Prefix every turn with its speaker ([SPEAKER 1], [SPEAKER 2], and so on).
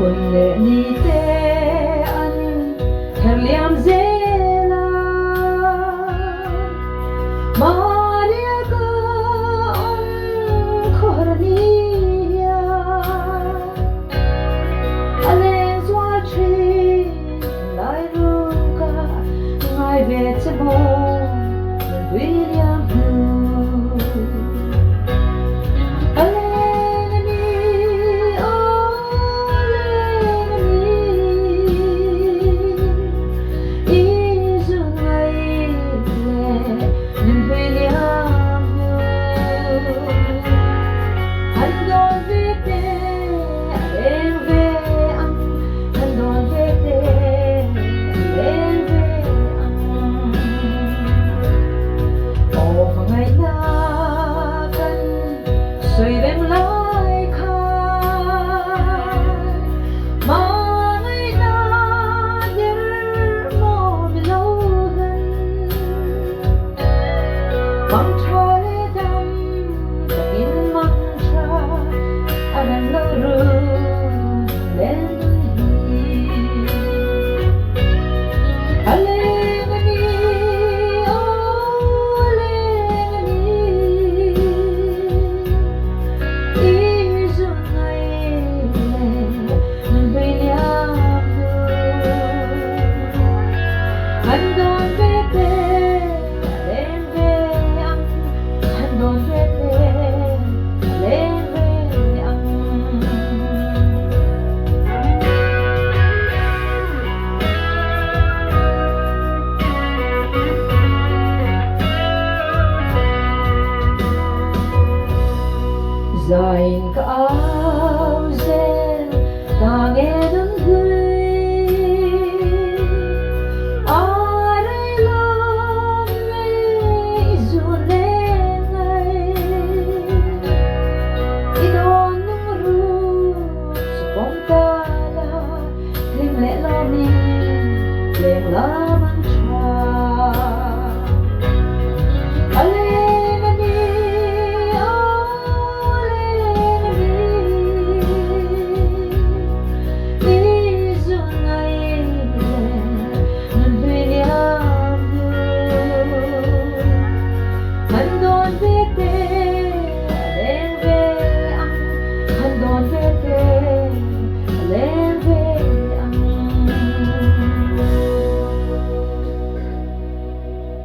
[SPEAKER 1] kun le ni te an herliam zela Maria ka on kornia alen zwa tri lai ruka ngai vet mo William Soi đêm lai khai Mai na der mo milogan Mang tra le dam Kain mang tra Anan lo ru Len Zain ka ao zel Tangen ang hui Aray lang ngay izulen ay Idon ng root Sa pong tala Ling le lamin Ling laman